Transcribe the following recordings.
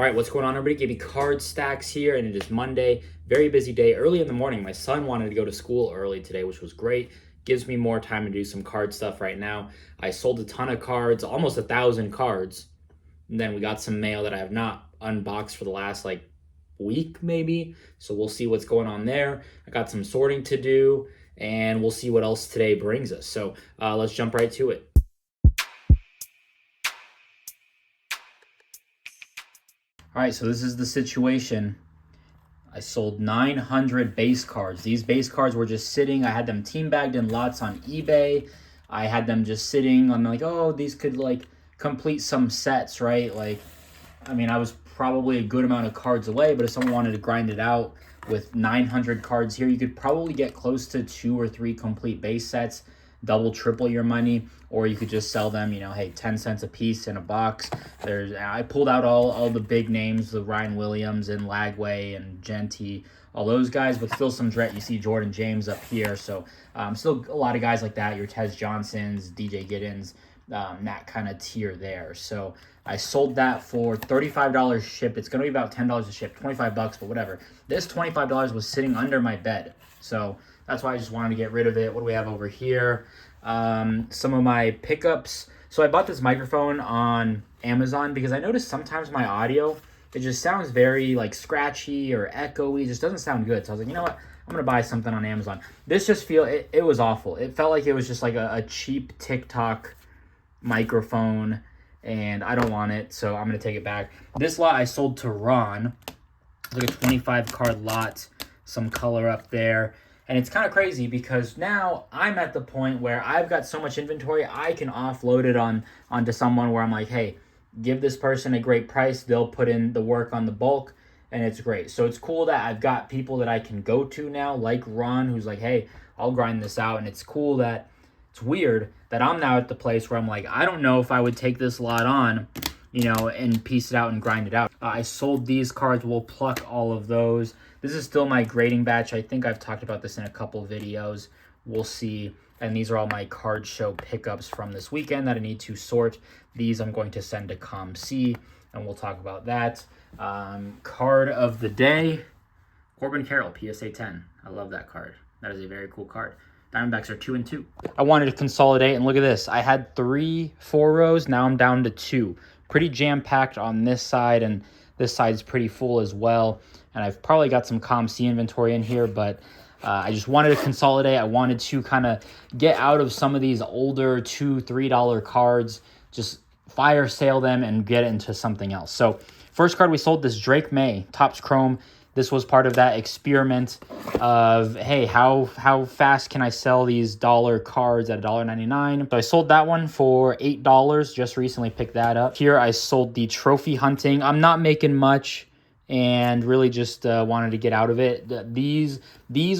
All right, what's going on, everybody? Gave me card stacks here, and it is Monday. Very busy day. Early in the morning, my son wanted to go to school early today, which was great. Gives me more time to do some card stuff right now. I sold a ton of cards, almost 1,000 cards. And then we got some mail that I have not unboxed for the last week, maybe. So we'll see what's going on there. I got some sorting to do, and we'll see what else today brings us. So let's jump right to it. All right, so this is the situation. I sold 900 base cards. These base cards were just sitting. I had them team bagged in lots on eBay. I had them just sitting. I'm like, oh, these could complete some sets, right? I was probably a good amount of cards away, but if someone wanted to grind it out with 900 cards here, you could probably get close to 2 or 3 complete base sets, double, triple your money, or you could just sell them, hey, 10 cents a piece in a box. I pulled out all the big names, the Ryan Williams and Lagway and Genty, all those guys, but still some dread. You see Jordan James up here, so still a lot of guys like that, your Tez Johnsons, DJ Giddens, that kind of tier there. So I sold that for $35 shipped. It's going to be about $10 a ship, 25 bucks, but whatever. This $25 was sitting under my bed. So that's why I just wanted to get rid of it. What do we have over here? Some of my pickups. So I bought this microphone on Amazon because I noticed sometimes my audio, it just sounds very scratchy or echoey. It just doesn't sound good. So I was like, you know what? I'm going to buy something on Amazon. This just it was awful. It felt like it was just like a cheap TikTok microphone, and I don't want it, so I'm going to take it back. This lot I sold to Ron. It's like a 25 card lot, some color up there. And it's kind of crazy because now I'm at the point where I've got so much inventory, I can offload it onto someone where I'm like, hey, give this person a great price. They'll put in the work on the bulk, and it's great. So it's cool that I've got people that I can go to now, like Ron, who's like, hey, I'll grind this out. And it's cool that it's weird that I'm now at the place where I'm like, I don't know if I would take this lot on, and piece it out and grind it out. I sold these cards. We'll pluck all of those. This is still my grading batch. I think I've talked about this in a couple videos. We'll see. And these are all my card show pickups from this weekend that I need to sort. These I'm going to send to ComC, and we'll talk about that. Card of the day, Corbin Carroll, PSA 10. I love that card. That is a very cool card. Diamondbacks are 2-2. I wanted to consolidate, and look at this. I had 3 4 rows. Now I'm down to 2. Pretty jam-packed on this side, and this side's pretty full as well. And I've probably got some ComC inventory in here, but I just wanted to consolidate. I wanted to kind of get out of some of these older $2, $3 cards, just fire sale them and get into something else. So first card we sold, this Drake May, Topps Chrome. This was part of that experiment of, hey, how fast can I sell these dollar cards at $1.99? So I sold that one for $8. Just recently picked that up. Here I sold the Trophy Hunting. I'm not making much and really just wanted to get out of it. These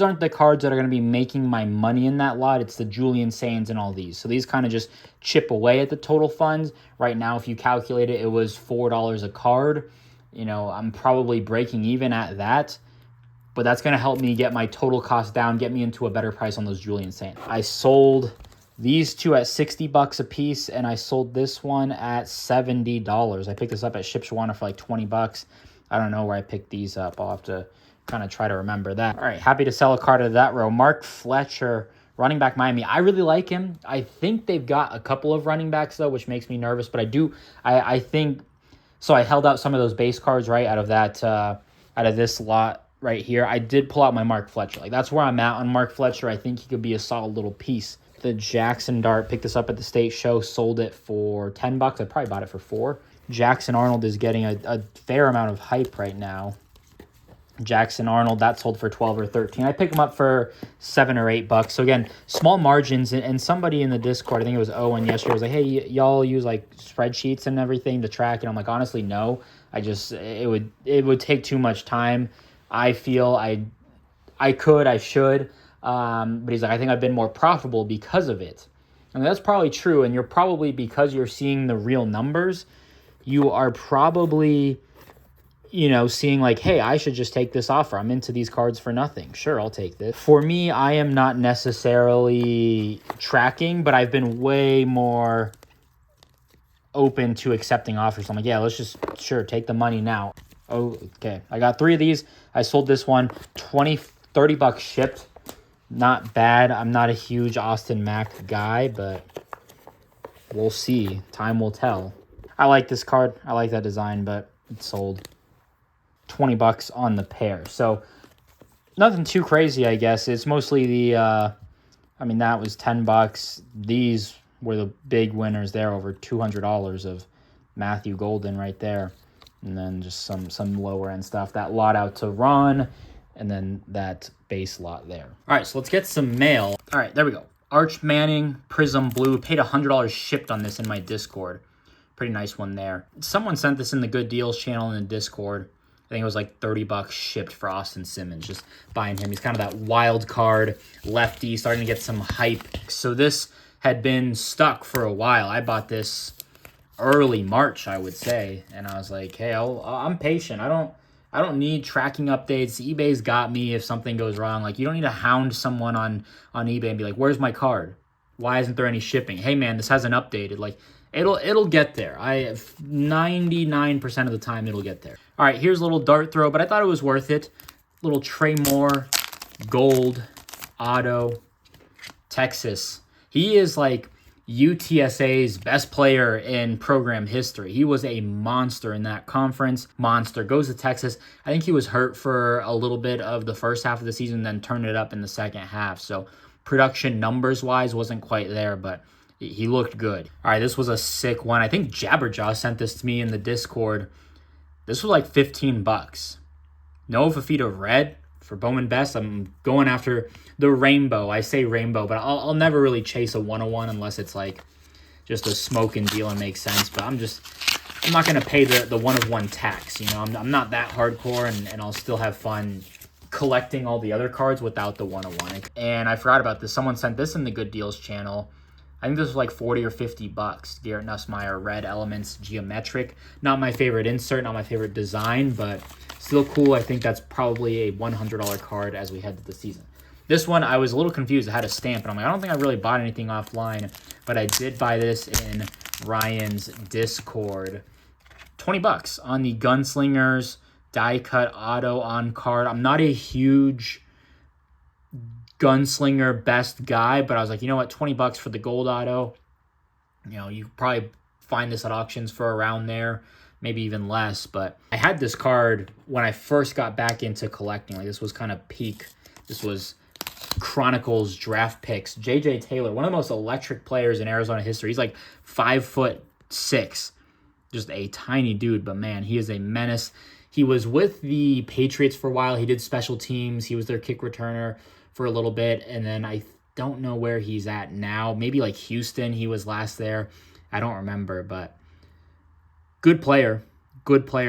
aren't the cards that are going to be making my money in that lot. It's the Julian Sands and all these. So these kind of just chip away at the total funds. Right now, if you calculate it, it was $4 a card. I'm probably breaking even at that, but that's going to help me get my total cost down, get me into a better price on those Julian Sands. I sold these two at 60 bucks a piece, and I sold this one at $70. I picked this up at Shipshawana for 20 bucks. I don't know where I picked these up. I'll have to kind of try to remember that. All right, happy to sell a card of that row. Mark Fletcher, running back Miami. I really like him. I think they've got a couple of running backs, though, which makes me nervous, but I think... So I held out some of those base cards, right, out of this lot right here. I did pull out my Mark Fletcher. That's where I'm at on Mark Fletcher. I think he could be a solid little piece. The Jackson Dart, picked this up at the state show, sold it for 10 bucks. I probably bought it for 4. Jackson Arnold is getting a fair amount of hype right now. Jackson Arnold, that sold for 12 or 13. I picked him up for 7 or 8 bucks. So again, small margins. And somebody in the Discord, I think it was Owen yesterday, was like, hey, y'all use spreadsheets and everything to track. And I'm like, honestly, no. It would take too much time. I feel I should. But he's like, I think I've been more profitable because of it. And that's probably true. And you're probably, because you're seeing the real numbers, you are probably seeing hey, I should just take this offer. I'm into these cards for nothing. Sure, I'll take this. For me, I am not necessarily tracking, but I've been way more open to accepting offers. I'm like, yeah, let's just, sure, take the money now. Oh, okay. I got 3 of these. I sold this one, 20, 30 bucks shipped. Not bad. I'm not a huge Austin Mack guy, but we'll see. Time will tell. I like this card. I like that design, but it sold 20 bucks on the pair. So nothing too crazy, I guess. It's mostly the, that was 10 bucks. These were the big winners there, over $200 of Matthew Golden right there. And then just some lower end stuff. That lot out to Ron, and then that base lot there. All right, so let's get some mail. All right, there we go. Arch Manning, Prism Blue. Paid $100 shipped on this in my Discord. Pretty nice one there. Someone sent this in the Good Deals channel in the Discord. I think it was like 30 bucks shipped for Austin Simmons. Just buying him. He's kind of that wild card lefty, starting to get some hype. So this had been stuck for a while. I bought this early March, I would say, and I was like, hey, I'm patient. I don't need tracking updates. eBay's got me if something goes wrong. Like, you don't need to hound someone on eBay and be like, where's my card? Why isn't there any shipping? Hey man, this hasn't updated. Like, it'll get there. 99% of the time it'll get there. All right, here's a little dart throw, but I thought it was worth it. Little Trey Moore, gold, auto, Texas. He is like UTSA's best player in program history. He was a monster in that conference. Monster. Goes to Texas. I think he was hurt for a little bit of the first half of the season, then turned it up in the second half. So production numbers-wise wasn't quite there, but he looked good. All right, this was a sick one. I think Jabberjaw sent this to me in the Discord. This was like 15 bucks. Noah Fafita red for Bowman Best. I'm going after the rainbow. I say rainbow, but I'll never really chase a 101 unless it's like just a smoking deal and makes sense. But I'm not going to pay the 1 of 1 tax. You know, I'm not that hardcore, and I'll still have fun collecting all the other cards without the 101. And I forgot about this. Someone sent this in the Good Deals channel. I think this was like 40 or 50 bucks. Garrett Nussmeier, Red Elements, Geometric. Not my favorite insert, not my favorite design, but still cool. I think that's probably a $100 card as we head to the season. This one, I was a little confused. I had a stamp, and I'm like, I don't think I really bought anything offline, but I did buy this in Ryan's Discord. 20 bucks on the Gunslingers die cut auto on card. I'm not a huge Gunslinger best guy, but I was like, you know what, 20 bucks for the gold auto. You know, you probably find this at auctions for around there, maybe even less. But I had this card when I first got back into collecting. Like, this was kind of peak. This was Chronicles draft picks. JJ Taylor, one of the most electric players in Arizona history. He's like 5'6", just a tiny dude, but man, he is a menace. He was with the Patriots for a while. He did special teams. He was their kick returner for a little bit, and then I don't know where he's at now. Maybe like Houston, he was last there. I don't remember, but good player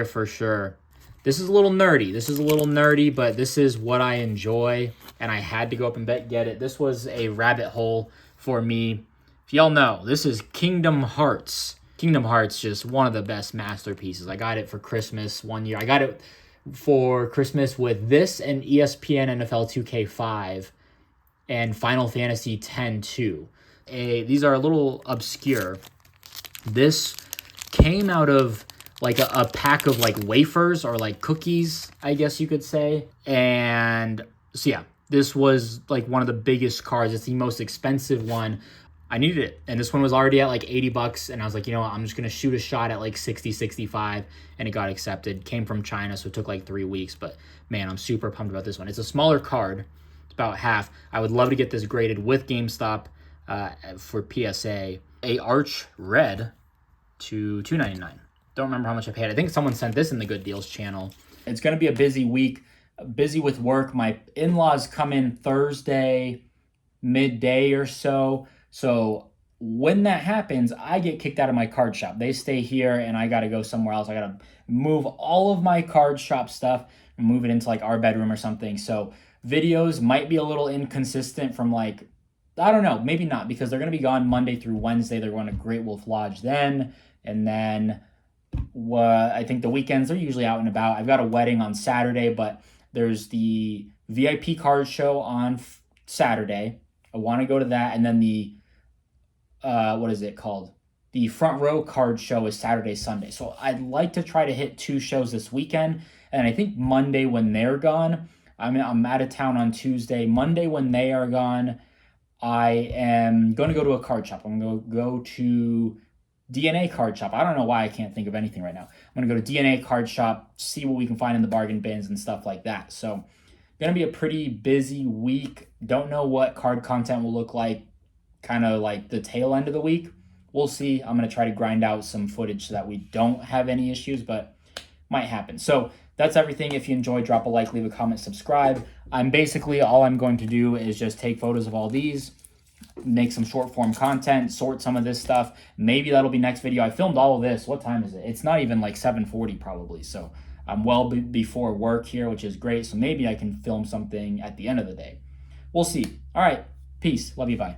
for sure. This is a little nerdy, but this is what I enjoy, and I had to go up and get it. This was a rabbit hole for me. If y'all know, this is Kingdom Hearts. Kingdom Hearts, just one of the best masterpieces. I got it for Christmas one year. I got it for Christmas with this and ESPN NFL 2K5 and Final Fantasy X-2. These are a little obscure. This came out of like a pack of like wafers or like cookies, I guess you could say. And so yeah, this was like one of the biggest cards. It's the most expensive one. I needed it. And this one was already at like 80 bucks. And I was like, you know what? I'm just going to shoot a shot at like 60, 65. And it got accepted. Came from China, so it took like 3 weeks. But man, I'm super pumped about this one. It's a smaller card. It's about half. I would love to get this graded with GameStop for PSA. A Arch Red to $2.99. Don't remember how much I paid. I think someone sent this in the Good Deals channel. It's going to be a busy week. Busy with work. My in-laws come in Thursday midday or so. So when that happens, I get kicked out of my card shop. They stay here and I got to go somewhere else. I got to move all of my card shop stuff and move it into like our bedroom or something. So videos might be a little inconsistent from like, I don't know, maybe not, because they're going to be gone Monday through Wednesday. They're going to Great Wolf Lodge then. And then I think the weekends they're usually out and about. I've got a wedding on Saturday, but there's the VIP card show on Saturday. I want to go to that. And then the what is it called? the front row card show is Saturday, Sunday. So I'd like to try to hit 2 shows this weekend. And I think Monday when they're gone, I'm out of town on Tuesday. Monday when they are gone, I am going to go to a card shop. I'm going to go to DNA card shop. I don't know why I can't think of anything right now. I'm going to go to DNA card shop, see what we can find in the bargain bins and stuff like that. So going to be a pretty busy week. Don't know what card content will look like kind of like the tail end of the week. We'll see. I'm going to try to grind out some footage so that we don't have any issues, but might happen. So that's everything. If you enjoyed, drop a like, leave a comment, subscribe. All I'm going to do is just take photos of all these, make some short form content, sort some of this stuff. Maybe that'll be next video. I filmed all of this. What time is it? It's not even like 7:40 probably. So I'm well before work here, which is great. So maybe I can film something at the end of the day. We'll see. All right. Peace. Love you. Bye.